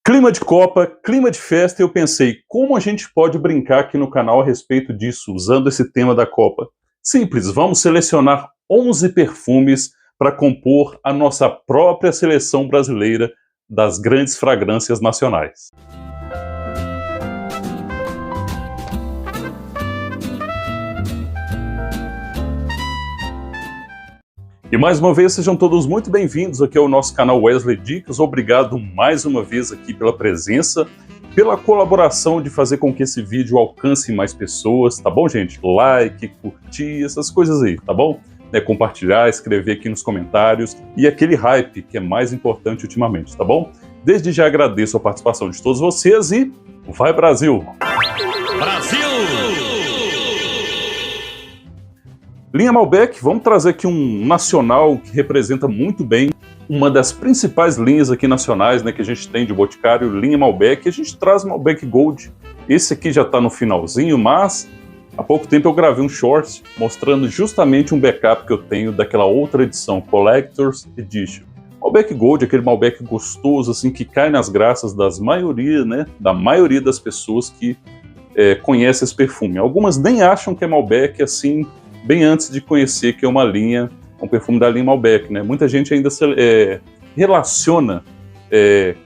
Clima de Copa, clima de festa, e eu pensei, como a gente pode brincar aqui no canal a respeito disso, usando esse tema da Copa? Simples, vamos selecionar 11 perfumes para compor a nossa própria seleção brasileira das grandes fragrâncias nacionais. E mais uma vez, sejam todos muito bem-vindos aqui ao nosso canal Wesley Dicas. Obrigado mais uma vez aqui pela presença, pela colaboração de fazer com que esse vídeo alcance mais pessoas, tá bom, gente? Like, curtir, essas coisas aí, tá bom? Compartilhar, escrever aqui nos comentários e aquele hype que é mais importante ultimamente, tá bom? Desde já agradeço a participação de todos vocês e vai Brasil! Brasil! Linha Malbec, vamos trazer aqui um nacional que representa muito bem uma das principais linhas aqui nacionais, né, que a gente tem de Boticário, linha Malbec. A gente traz Malbec Gold. Esse aqui já está no finalzinho, mas há pouco tempo eu gravei um short mostrando justamente um backup que eu tenho daquela outra edição, Collector's Edition. Malbec Gold, aquele Malbec gostoso, assim, que cai nas graças da maioria das pessoas que conhecem esse perfume. Algumas nem acham que é Malbec, assim, bem antes de conhecer que é uma linha, um perfume da linha Malbec, né? Muita gente ainda relaciona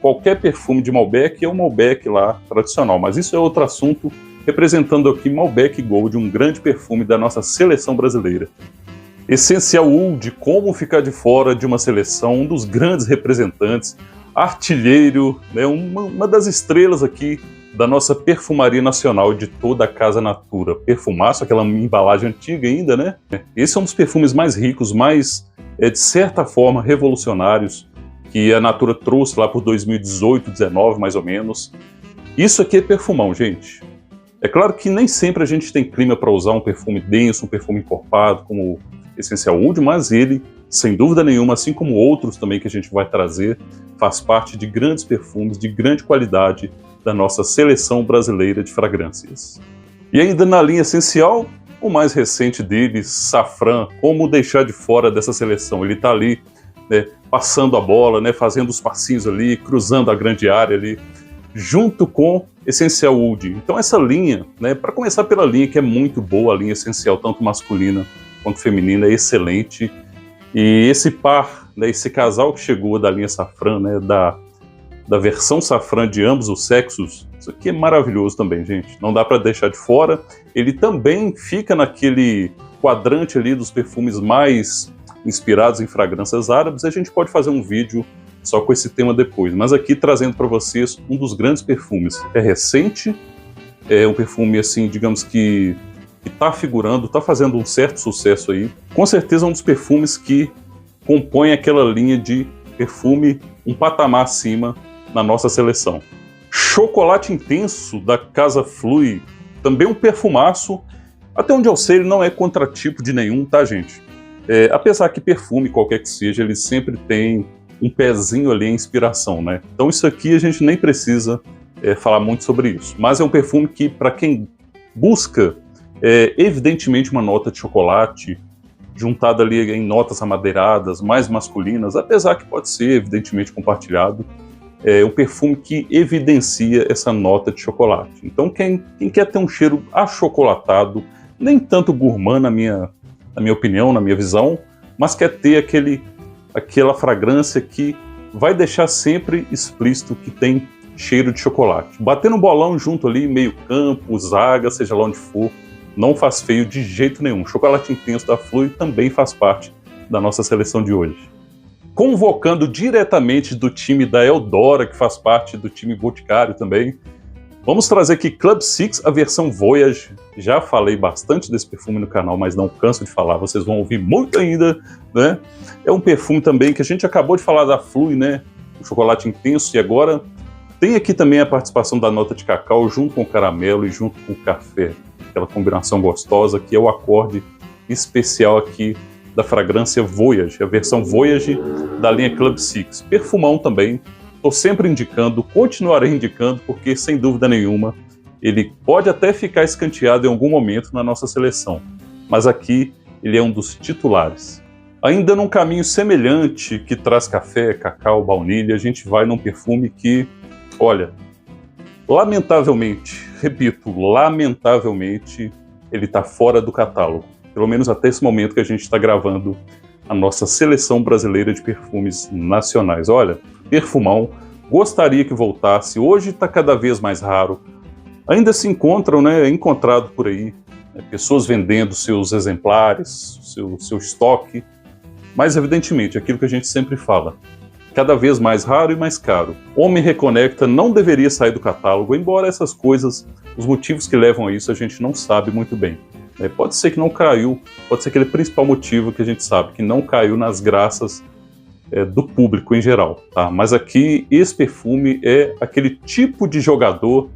qualquer perfume de Malbec a um Malbec lá tradicional, mas isso é outro assunto, representando aqui Malbec Gold, um grande perfume da nossa seleção brasileira. Essencial Oud, como ficar de fora de uma seleção, um dos grandes representantes, artilheiro, né? Uma das estrelas aqui da nossa perfumaria nacional de toda a Casa Natura. Perfumaço, aquela embalagem antiga ainda, né? Esse é um dos perfumes mais ricos, mais, de certa forma, revolucionários, que a Natura trouxe lá por 2018, 2019, mais ou menos. Isso aqui é perfumão, gente. É claro que nem sempre a gente tem clima para usar um perfume denso, um perfume encorpado, como o Essencial Oud, mas ele, sem dúvida nenhuma, assim como outros também que a gente vai trazer, faz parte de grandes perfumes, de grande qualidade, da nossa seleção brasileira de fragrâncias. E ainda na linha essencial, o mais recente deles, Safran. Como deixar de fora dessa seleção? Ele está ali, né, passando a bola, né, fazendo os passinhos ali, cruzando a grande área ali, junto com Essencial Oud. Então essa linha, né, para começar pela linha que é muito boa, a linha essencial, tanto masculina quanto feminina, é excelente. E esse par, né, esse casal que chegou da linha Safran, né, da versão Safran de ambos os sexos, isso aqui é maravilhoso também, gente. Não dá para deixar de fora. Ele também fica naquele quadrante ali dos perfumes mais inspirados em fragrâncias árabes. A gente pode fazer um vídeo só com esse tema depois. Mas aqui trazendo para vocês um dos grandes perfumes. É recente, é um perfume assim, digamos que está figurando, está fazendo um certo sucesso aí. Com certeza um dos perfumes que compõe aquela linha de perfume um patamar acima na nossa seleção. Chocolate Intenso, da Casa Flui, também um perfumaço. Até onde eu sei, ele não é contratipo de nenhum, tá, gente? Apesar que perfume, qualquer que seja, ele sempre tem um pezinho ali em inspiração, né? Então isso aqui a gente nem precisa falar muito sobre isso. Mas é um perfume que, para quem busca, evidentemente, uma nota de chocolate, juntada ali em notas amadeiradas, mais masculinas, apesar que pode ser, evidentemente, compartilhado, é um perfume que evidencia essa nota de chocolate. Então, quem quer ter um cheiro achocolatado, nem tanto gourmand na minha opinião, na minha visão, mas quer ter aquela fragrância que vai deixar sempre explícito que tem cheiro de chocolate. Bater no bolão junto ali, meio campo, zaga, seja lá onde for, não faz feio de jeito nenhum. Chocolate Intenso da Flui também faz parte da nossa seleção de hoje. Convocando diretamente do time da Eudora, que faz parte do time Boticário também, vamos trazer aqui Club Six, a versão Voyage. Já falei bastante desse perfume no canal, mas não canso de falar, vocês vão ouvir muito ainda, né? É um perfume também que a gente acabou de falar da Flui, né? O Chocolate Intenso, e agora tem aqui também a participação da nota de cacau junto com o caramelo e junto com o café. Aquela combinação gostosa que é o acorde especial aqui da fragrância Voyage, a versão Voyage da linha Club Six. Perfumão também, estou sempre indicando, continuarei indicando, porque sem dúvida nenhuma ele pode até ficar escanteado em algum momento na nossa seleção, mas aqui ele é um dos titulares. Ainda num caminho semelhante, que traz café, cacau, baunilha, a gente vai num perfume que Olha, lamentavelmente, repito, lamentavelmente, ele está fora do catálogo. Pelo menos até esse momento que a gente está gravando a nossa seleção brasileira de perfumes nacionais. Olha, perfumão, gostaria que voltasse. Hoje está cada vez mais raro. Ainda se encontram, né, é encontrado por aí, né, pessoas vendendo seus exemplares, seu estoque. Mas, evidentemente, aquilo que a gente sempre fala, cada vez mais raro e mais caro. Homem Reconecta não deveria sair do catálogo, embora essas coisas, os motivos que levam a isso, a gente não sabe muito bem. Pode ser que não caiu, pode ser aquele principal motivo que a gente sabe, que não caiu nas graças do público em geral. Tá? Mas aqui, esse perfume é aquele tipo de jogador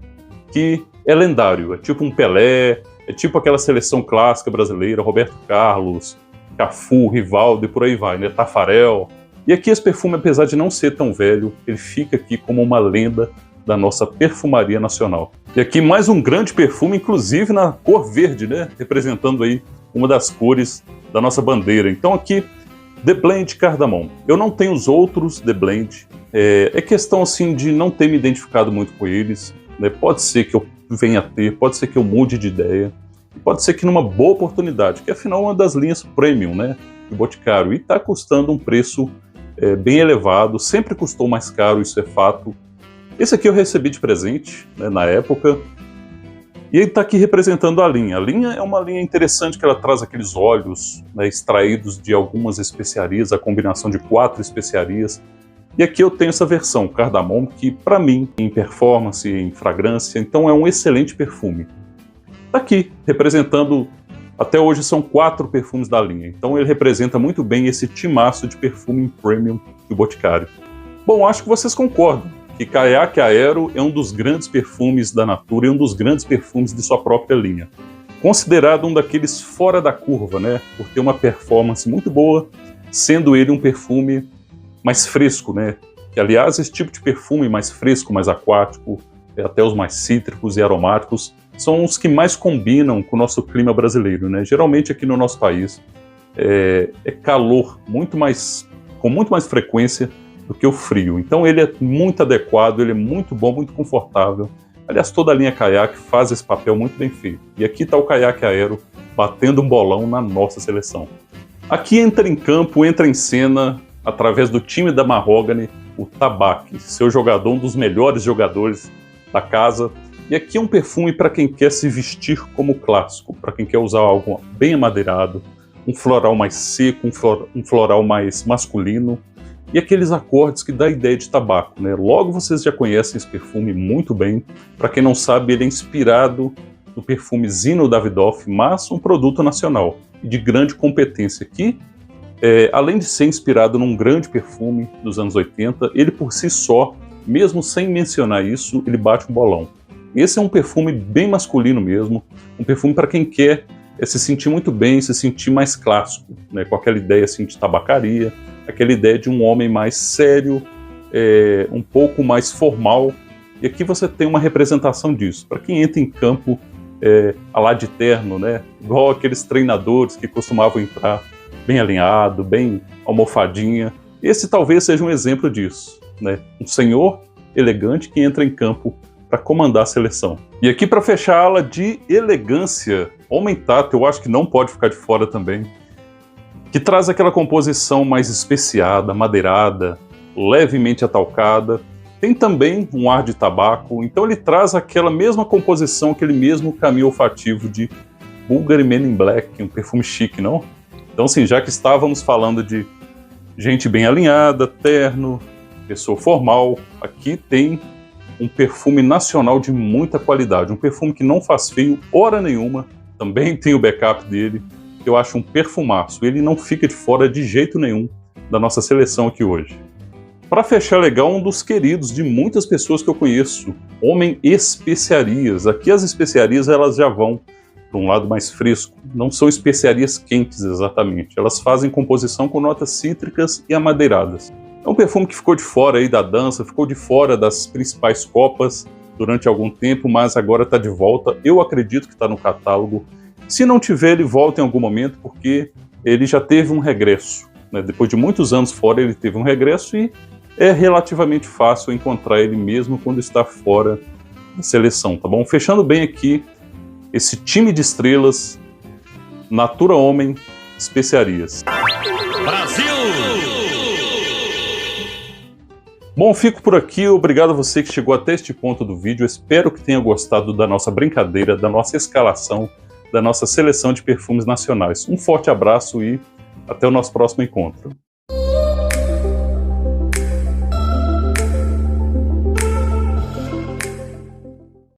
que é lendário, é tipo um Pelé, é tipo aquela seleção clássica brasileira, Roberto Carlos, Cafu, Rivaldo e por aí vai, né? Tafarel. E aqui esse perfume, apesar de não ser tão velho, ele fica aqui como uma lenda da nossa perfumaria nacional. E aqui mais um grande perfume, inclusive na cor verde, né? Representando aí uma das cores da nossa bandeira. Então aqui, The Blend Cardamom. Eu não tenho os outros The Blend. É questão assim de não ter me identificado muito com eles. Né? Pode ser que eu venha a ter, pode ser que eu mude de ideia. Pode ser que numa boa oportunidade, que afinal é uma das linhas premium, né? Do Boticário. E está custando um preço bem elevado. Sempre custou mais caro, isso é fato. Esse aqui eu recebi de presente, né, na época, e ele está aqui representando a linha. A linha é uma linha interessante que ela traz aqueles óleos, né, extraídos de algumas especiarias, a combinação de 4 especiarias. E aqui eu tenho essa versão, Cardamom, que para mim, em performance, em fragrância, então é um excelente perfume. Está aqui, representando, até hoje são 4 perfumes da linha, então ele representa muito bem esse timaço de perfume premium do Boticário. Bom, acho que vocês concordam que Caiaque Aero é um dos grandes perfumes da Natura e um dos grandes perfumes de sua própria linha. Considerado um daqueles fora da curva, né, por ter uma performance muito boa, sendo ele um perfume mais fresco, né, que aliás esse tipo de perfume mais fresco, mais aquático, até os mais cítricos e aromáticos, são os que mais combinam com o nosso clima brasileiro, né? Geralmente aqui no nosso país é calor com muito mais frequência do que o frio. Então ele é muito adequado, ele é muito bom, muito confortável. Aliás, toda a linha Caiaque faz esse papel muito bem feito. E aqui está o Caiaque Aero batendo um bolão na nossa seleção. Aqui entra em campo, entra em cena, através do time da Mahogany, o Tabac, seu jogador, um dos melhores jogadores da casa. E aqui é um perfume para quem quer se vestir como clássico, para quem quer usar algo bem amadeirado, um floral mais seco, um floral mais masculino, e aqueles acordes que dá a ideia de tabaco, né? Logo vocês já conhecem esse perfume muito bem. Para quem não sabe, ele é inspirado no perfume Zino Davidoff, mas um produto nacional e de grande competência. Que, além de ser inspirado num grande perfume dos anos 80, ele por si só, mesmo sem mencionar isso, ele bate um bolão. Esse é um perfume bem masculino mesmo, um perfume para quem quer se sentir muito bem, se sentir mais clássico, né? Com aquela ideia assim, de tabacaria, aquela ideia de um homem mais sério, um pouco mais formal. E aqui você tem uma representação disso. Para quem entra em campo a lá de terno, né? Igual aqueles treinadores que costumavam entrar bem alinhado, bem almofadinha. Esse talvez seja um exemplo disso, né? Um senhor elegante que entra em campo para comandar a seleção. E aqui para fechar a ala de elegância, Homem Tato, eu acho que não pode ficar de fora também, que traz aquela composição mais especiada, madeirada, levemente atalcada. Tem também um ar de tabaco, então ele traz aquela mesma composição, aquele mesmo caminho olfativo de Bulgari Men in Black, um perfume chique, não? Então, assim, já que estávamos falando de gente bem alinhada, terno, pessoa formal, aqui tem um perfume nacional de muita qualidade, um perfume que não faz feio hora nenhuma, também tem o backup dele. Eu acho um perfumaço, ele não fica de fora de jeito nenhum da nossa seleção aqui hoje. Para fechar legal, um dos queridos de muitas pessoas que eu conheço, Homem Especiarias. Aqui as especiarias elas já vão para um lado mais fresco, não são especiarias quentes exatamente, elas fazem composição com notas cítricas e amadeiradas. É um perfume que ficou de fora aí da dança, ficou de fora das principais copas durante algum tempo, mas agora está de volta. Eu acredito que está no catálogo. Se não tiver, ele volta em algum momento, porque ele já teve um regresso, né? Depois de muitos anos fora, ele teve um regresso e é relativamente fácil encontrar ele mesmo quando está fora da seleção, tá bom? Fechando bem aqui esse time de estrelas, Natura Homem, Especiarias. Brasil! Bom, fico por aqui. Obrigado a você que chegou até este ponto do vídeo. Espero que tenha gostado da nossa brincadeira, da nossa escalação, da nossa seleção de perfumes nacionais. Um forte abraço e até o nosso próximo encontro.